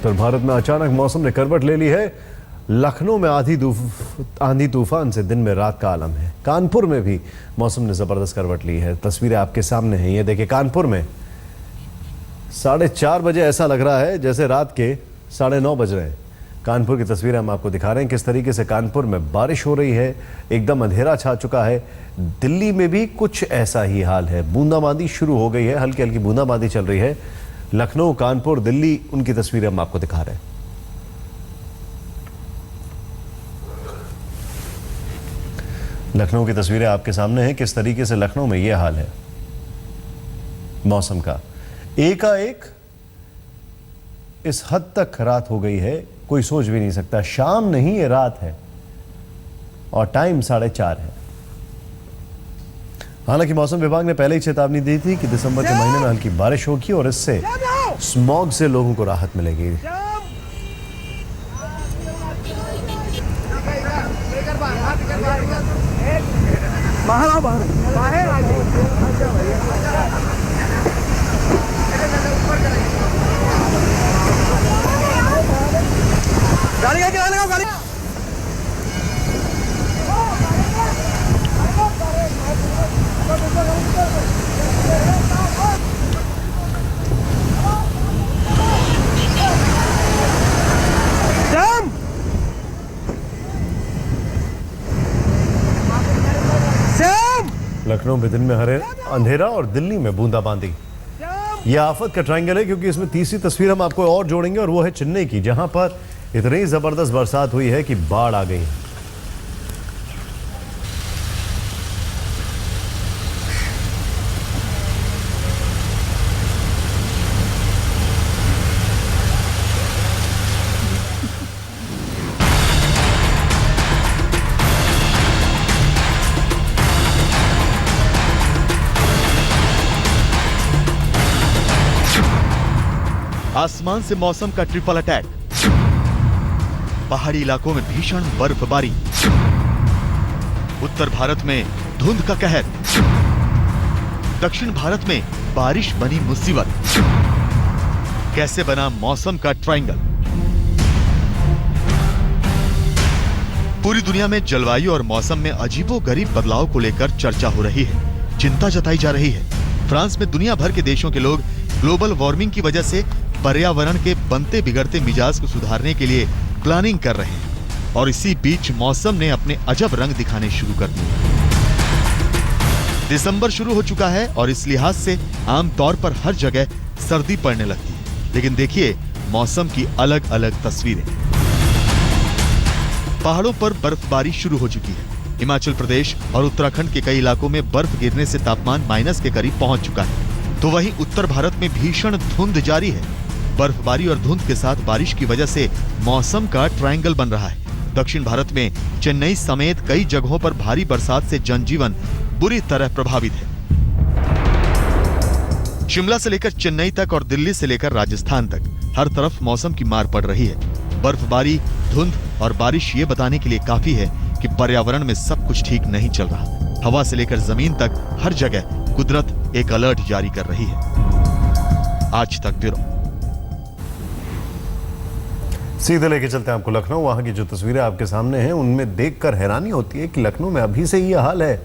उत्तर भारत में अचानक मौसम ने करवट ले ली है। लखनऊ में आंधी तूफान से दिन में रात का आलम है। कानपुर में भी मौसम ने जबरदस्त करवट ली है। तस्वीरें आपके सामने हैं, ये देखिए कानपुर में 4:30 बजे ऐसा लग रहा है जैसे रात के 9:30 बज रहे हैं। कानपुर की तस्वीरें हम आपको दिखा रहे हैं किस तरीके से कानपुर में बारिश हो रही है, एकदम अंधेरा छा चुका है। दिल्ली में भी कुछ ऐसा ही हाल है, बूंदाबांदी शुरू हो गई है, हल्की हल्की बूंदाबांदी चल रही है। लखनऊ, कानपुर, दिल्ली, उनकी तस्वीरें हम आपको दिखा रहे हैं। लखनऊ की तस्वीरें आपके सामने हैं, किस तरीके से लखनऊ में यह हाल है मौसम का। एकाएक इस हद तक रात हो गई है, कोई सोच भी नहीं सकता। शाम नहीं, ये रात है और टाइम 4:30 है। हालांकि मौसम विभाग ने पहले ही चेतावनी दी थी कि दिसंबर के महीने में हल्की बारिश होगी और इससे स्मॉग से लोगों को राहत मिलेगी। लखनऊ में दिन में हरे अंधेरा और दिल्ली में बूंदाबांदी। यह आफत का ट्रायंगल है, क्योंकि इसमें तीसरी तस्वीर हम आपको और जोड़ेंगे और वो है चेन्नई की, जहां पर इतनी जबरदस्त बरसात हुई है कि बाढ़ आ गई है। आसमान से मौसम का ट्रिपल अटैक। पहाड़ी इलाकों में भीषण बर्फबारी। उत्तर भारत में धुंध का कहर। दक्षिण भारत में बारिश बनी मुसीबत। कैसे बना मौसम का ट्रायंगल? पूरी दुनिया में जलवायु और मौसम में अजीबोगरीब बदलाव को लेकर चर्चा हो रही है, चिंता जताई जा रही है। फ्रांस में दुनिया भर के देशों के लोग ग्लोबल वार्मिंग की वजह से पर्यावरण के बनते बिगड़ते मिजाज को सुधारने के लिए प्लानिंग कर रहे हैं और इसी बीच मौसम ने अपने अजब रंग दिखाने शुरू कर दिए। दिसंबर शुरू हो चुका है और इस लिहाज से आमतौर पर हर जगह सर्दी पड़ने लगती है, लेकिन देखिए मौसम की अलग अलग तस्वीरें। पहाड़ों पर बर्फबारी शुरू हो चुकी है। हिमाचल प्रदेश और उत्तराखंड के कई इलाकों में बर्फ गिरने से तापमान माइनस के करीब पहुंच चुका है। तो वहीं उत्तर भारत में भीषण धुंध जारी है। बर्फबारी और धुंध के साथ बारिश की वजह से मौसम का ट्रायंगल बन रहा है। दक्षिण भारत में चेन्नई समेत कई जगहों पर भारी बरसात से जनजीवन बुरी तरह प्रभावित है। शिमला से लेकर चेन्नई तक और दिल्ली से लेकर राजस्थान तक हर तरफ मौसम की मार पड़ रही है। बर्फबारी, धुंध और बारिश ये बताने के लिए काफी है कि पर्यावरण में सब कुछ ठीक नहीं चल रहा। हवा से लेकर जमीन तक हर जगह कुदरत एक अलर्ट जारी कर रही है। आज तक ब्यूरो। सीधे लेके चलते हैं आपको लखनऊ। वहां की जो तस्वीरें आपके सामने हैं उनमें देखकर हैरानी होती है कि लखनऊ में अभी से ही यह हाल है।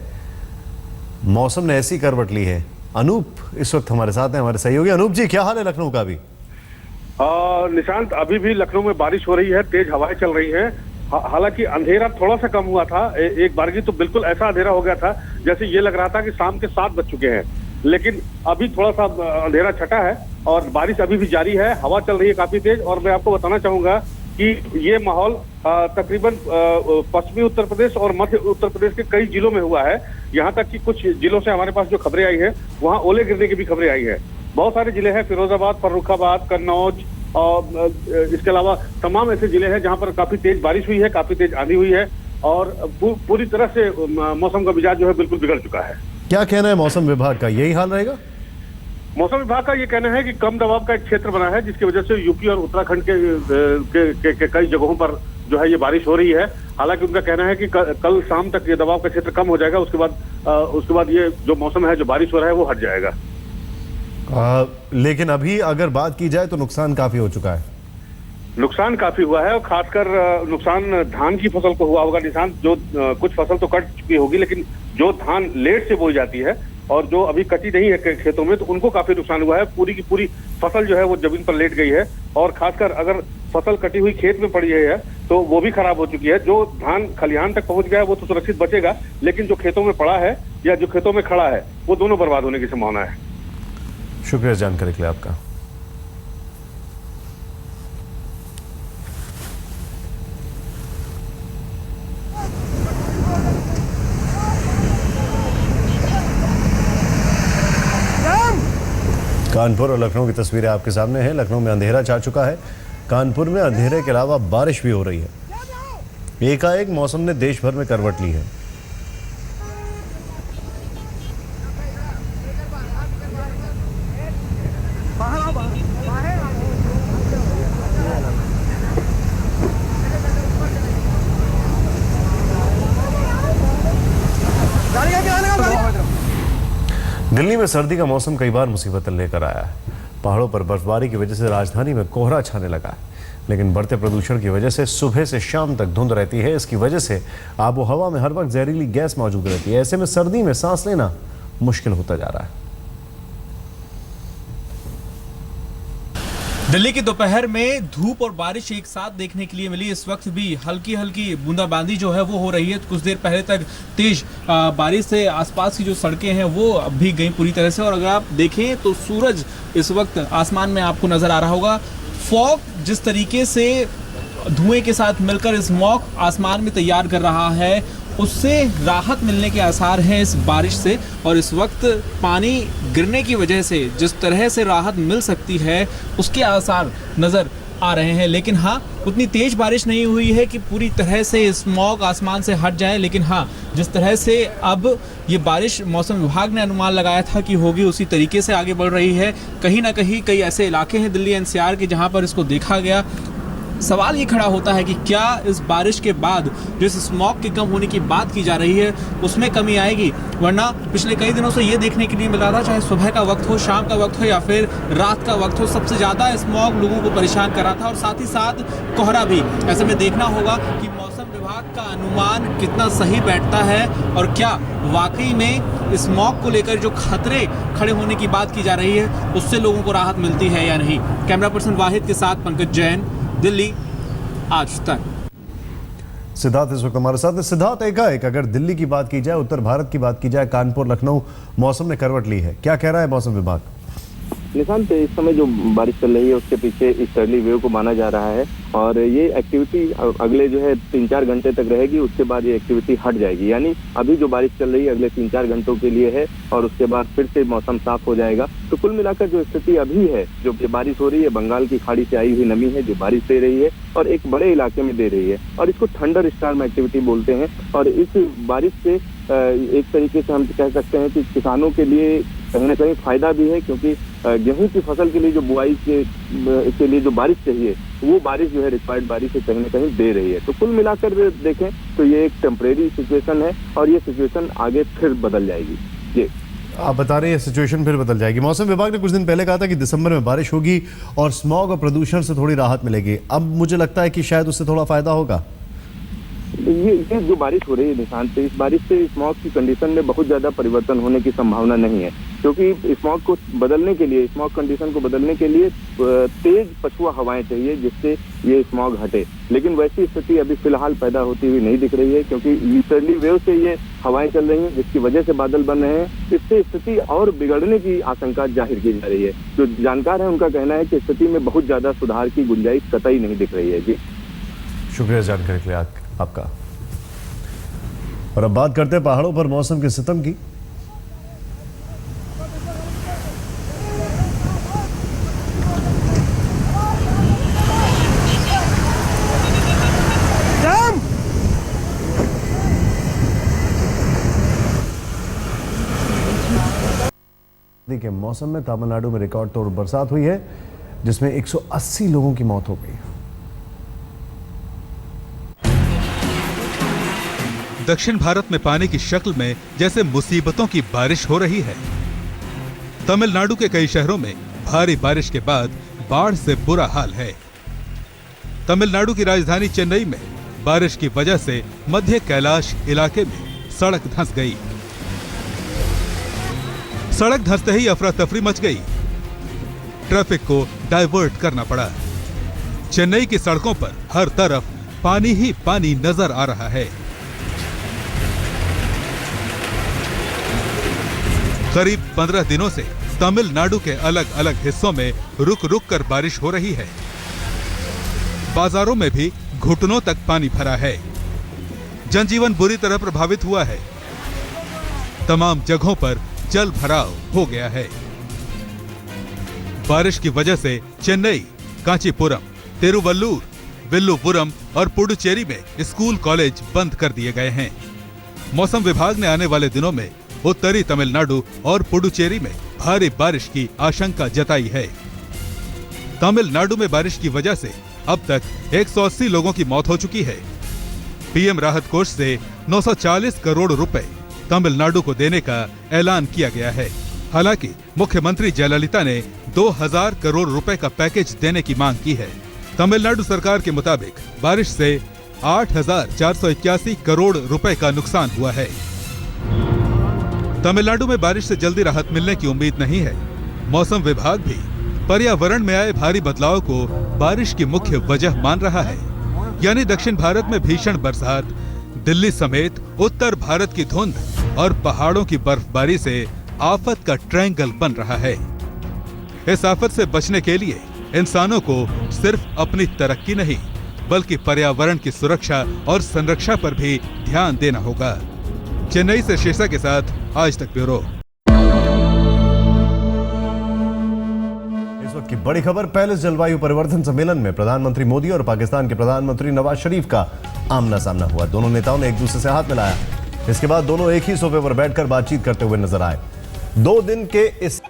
मौसम ने ऐसी करवट ली है। अनूप इस वक्त हमारे साथ हैं, हमारे सहयोगी। अनूप जी, क्या हाल है लखनऊ का अभी? निशांत, अभी भी लखनऊ में बारिश हो रही है, तेज हवाएं चल रही हैं। हालांकि अंधेरा थोड़ा सा कम हुआ था। एक बारगी तो बिल्कुल ऐसा अंधेरा हो गया था जैसे ये लग रहा था कि शाम के 7 बज चुके हैं, लेकिन अभी थोड़ा सा अंधेरा छटा है और बारिश अभी भी जारी है। हवा चल रही है काफी तेज। और मैं आपको बताना चाहूंगा कि ये माहौल तकरीबन पश्चिमी उत्तर प्रदेश और मध्य उत्तर प्रदेश के कई जिलों में हुआ है। यहाँ तक कि कुछ जिलों से हमारे पास जो खबरें आई है वहाँ ओले गिरने की भी खबरें आई है। बहुत सारे जिले हैं, फिरोजाबाद, फर्रुखाबाद, कन्नौज और इसके अलावा तमाम ऐसे जिले हैं जहाँ पर काफी तेज बारिश हुई है, काफी तेज आंधी हुई है और पूरी तरह से मौसम का मिजाज जो है बिल्कुल बिगड़ चुका है। क्या कहना है मौसम विभाग का, यही हाल रहेगा? मौसम विभाग का ये कहना है कि कम दबाव का एक क्षेत्र बना है जिसकी वजह से यूपी और उत्तराखंड के कई जगहों पर जो है ये बारिश हो रही है। हालांकि उनका कहना है कि कल शाम तक ये दबाव का क्षेत्र कम हो जाएगा, उसके बाद ये जो मौसम है, जो बारिश हो रहा है, वो हट जाएगा। लेकिन अभी अगर बात की जाए तो नुकसान काफी हो चुका है। नुकसान काफी हुआ है और खासकर नुकसान धान की फसल को हुआ होगा निशांत। जो कुछ फसल तो कट चुकी होगी, लेकिन जो धान लेट से बोई जाती है और जो अभी कटी नहीं है खेतों में, तो उनको काफी नुकसान हुआ है। पूरी की पूरी फसल जो है वो जमीन पर लेट गई है और खासकर अगर फसल कटी हुई खेत में पड़ी है तो वो भी खराब हो चुकी है। जो धान खलिहान तक पहुंच गया है वो तो सुरक्षित बचेगा, लेकिन जो खेतों में पड़ा है या जो खेतों में खड़ा है वो दोनों बर्बाद होने की संभावना है। शुक्रिया जानकारी के लिए आपका। कानपुर और लखनऊ की तस्वीरें आपके सामने हैं। लखनऊ में अंधेरा छा चुका है। कानपुर में अंधेरे के अलावा बारिश भी हो रही है। एकाएक मौसम ने देश भर में करवट ली है। दिल्ली में सर्दी का मौसम कई बार मुसीबत लेकर आया है। पहाड़ों पर बर्फबारी की वजह से राजधानी में कोहरा छाने लगा है, लेकिन बढ़ते प्रदूषण की वजह से सुबह से शाम तक धुंध रहती है। इसकी वजह से आबो हवा में हर वक्त जहरीली गैस मौजूद रहती है। ऐसे में सर्दी में सांस लेना मुश्किल होता जा रहा है। दिल्ली की दोपहर में धूप और बारिश एक साथ देखने के लिए मिली। इस वक्त भी हल्की हल्की बूंदाबांदी जो है वो हो रही है। कुछ देर पहले तक तेज बारिश से आसपास की जो सड़कें हैं वो अब भी गई पूरी तरह से। और अगर आप देखें तो सूरज इस वक्त आसमान में आपको नजर आ रहा होगा। फॉग जिस तरीके से धुएं के साथ मिलकर स्मॉग आसमान में तैयार कर रहा है, उससे राहत मिलने के आसार हैं इस बारिश से। और इस वक्त पानी गिरने की वजह से जिस तरह से राहत मिल सकती है उसके आसार नज़र आ रहे हैं। लेकिन हाँ, उतनी तेज बारिश नहीं हुई है कि पूरी तरह से स्मॉग आसमान से हट जाए। लेकिन हाँ, जिस तरह से अब ये बारिश मौसम विभाग ने अनुमान लगाया था कि होगी, उसी तरीके से आगे बढ़ रही है। कहीं ना कहीं कई ऐसे इलाके हैं दिल्ली एनसीआर के जहाँ पर इसको देखा गया। सवाल ये खड़ा होता है कि क्या इस बारिश के बाद जिस स्मॉग के कम होने की बात की जा रही है उसमें कमी आएगी? वरना पिछले कई दिनों से ये देखने के लिए मिला था, चाहे सुबह का वक्त हो, शाम का वक्त हो या फिर रात का वक्त हो, सबसे ज़्यादा स्मॉग लोगों को परेशान कर रहा था और साथ ही साथ कोहरा भी। ऐसे में देखना होगा कि मौसम विभाग का अनुमान कितना सही बैठता है और क्या वाकई में स्मॉग को लेकर जो खतरे खड़े होने की बात की जा रही है उससे लोगों को राहत मिलती है या नहीं। कैमरा पर्सन वाहिद के साथ पंकज जैन, दिल्ली आज तक। सिद्धार्थ इस वक्त हमारे साथ है। सिद्धार्थ, एकाएक अगर दिल्ली की बात की जाए, उत्तर भारत की बात की जाए, कानपुर लखनऊ मौसम ने करवट ली है, क्या कह रहा है मौसम विभाग? निशांत, इस समय जो बारिश चल रही है उसके पीछे ईस्टर्ली वेव को माना जा रहा है और ये एक्टिविटी अगले जो है 3-4 घंटे तक रहेगी। उसके बाद ये एक्टिविटी हट जाएगी। यानी अभी जो बारिश चल रही है अगले 3-4 घंटों के लिए है और उसके बाद फिर से मौसम साफ हो जाएगा। तो कुल मिलाकर जो स्थिति अभी है, जो बारिश हो रही है, बंगाल की खाड़ी से आई हुई नमी है जो बारिश दे रही है और एक बड़े इलाके में दे रही है और इसको थंडर स्टॉर्म एक्टिविटी बोलते हैं। और इस बारिश से एक तरीके से हम कह सकते हैं कि किसानों के लिए कहीं ना कहीं फायदा भी है, क्योंकि गेहूं की फसल के लिए जो बुआई के लिए जो बारिश चाहिए वो बारिश जो है रिक्वायर्ड बारिश से कहीं ना कहीं दे रही है। तो कुल मिलाकर देखें तो ये एक टेम्परेरी सिचुएशन है और ये सिचुएशन आगे फिर बदल जाएगी। जी, आप बता रहे हैं सिचुएशन फिर बदल जाएगी। मौसम विभाग ने कुछ दिन पहले कहा था कि दिसंबर में बारिश होगी और स्मॉग और प्रदूषण से थोड़ी राहत मिलेगी। अब मुझे लगता है कि शायद उससे थोड़ा फायदा होगा। ये जो बारिश हो रही है निशांत, इस बारिश से स्मॉग की कंडीशन में बहुत ज्यादा परिवर्तन होने की संभावना नहीं है, क्योंकि स्मॉग को बदलने के लिए, स्मॉग कंडीशन को बदलने के लिए तेज पछुआ हवाएं चाहिए जिससे ये स्मॉग हटे। लेकिन वैसी स्थिति अभी फिलहाल पैदा होती हुई नहीं दिख रही है, क्योंकि ईस्टर्ली वेव से ये हवाएं चल रही हैं जिसकी वजह से बादल बन रहे हैं। इससे स्थिति और बिगड़ने की आशंका जाहिर की जा रही है। जो जानकार है उनका कहना है कि स्थिति में बहुत ज्यादा सुधार की गुंजाइश कतई नहीं दिख रही है। जी, शुक्रिया जानकारी के लिए आपका। और अब बात करते हैं पहाड़ों पर मौसम के सितम की। के मौसम में तमिलनाडु में रिकॉर्ड तोड़ बरसात हुई है जिसमें 180 लोगों की मौत हो गई। दक्षिण भारत में पानी की शक्ल में जैसे मुसीबतों की बारिश हो रही है। तमिलनाडु के कई शहरों में भारी बारिश के बाद बाढ़ से बुरा हाल है। तमिलनाडु की राजधानी चेन्नई में बारिश की वजह से मध्य कैलाश इलाके में सड़क धंस गई। सड़क धंसते ही अफरा तफरी मच गई। ट्रैफिक को डाइवर्ट करना पड़ा। चेन्नई की सड़कों पर हर तरफ पानी ही पानी नजर आ रहा है। करीब 15 दिनों से तमिलनाडु के अलग अलग हिस्सों में रुक रुक कर बारिश हो रही है। बाजारों में भी घुटनों तक पानी भरा है। जनजीवन बुरी तरह प्रभावित हुआ है। तमाम जगहों पर जल भराव हो गया है। बारिश की वजह से चेन्नई, कांचीपुरम, तिरुवल्लुर, विल्लुपुरम और पुडुचेरी में स्कूल कॉलेज बंद कर दिए गए हैं। मौसम विभाग ने आने वाले दिनों में उत्तरी तमिलनाडु और पुडुचेरी में भारी बारिश की आशंका जताई है। तमिलनाडु में बारिश की वजह से अब तक 180 लोगों की मौत हो चुकी है। पीएम राहत कोष से 940 करोड़ रुपए तमिलनाडु को देने का ऐलान किया गया है। हालांकि मुख्यमंत्री जयललिता ने 2000 करोड़ रुपए का पैकेज देने की मांग की है। तमिलनाडु सरकार के मुताबिक बारिश से 8,481 करोड़ रुपए का नुकसान हुआ है। तमिलनाडु में बारिश से जल्दी राहत मिलने की उम्मीद नहीं है। मौसम विभाग भी पर्यावरण में आए भारी बदलाव को बारिश की मुख्य वजह मान रहा है। यानी दक्षिण भारत में भीषण बरसात, दिल्ली समेत उत्तर भारत की धुंध और पहाड़ों की बर्फबारी से आफत का ट्रायंगल बन रहा है। इस आफत से बचने के लिए इंसानों को सिर्फ अपनी तरक्की नहीं बल्कि पर्यावरण की सुरक्षा और संरक्षा पर भी ध्यान देना होगा। चेन्नई से शेषा के साथ आज तक ब्यूरो। इस वक्त की बड़ी खबर, पहले जलवायु परिवर्तन सम्मेलन में प्रधानमंत्री मोदी और पाकिस्तान के प्रधानमंत्री नवाज शरीफ का आमना सामना हुआ। दोनों नेताओं ने एक दूसरे से हाथ मिलाया। इसके बाद दोनों एक ही सोफे पर बैठकर बातचीत करते हुए नजर आए। 2 दिन के इस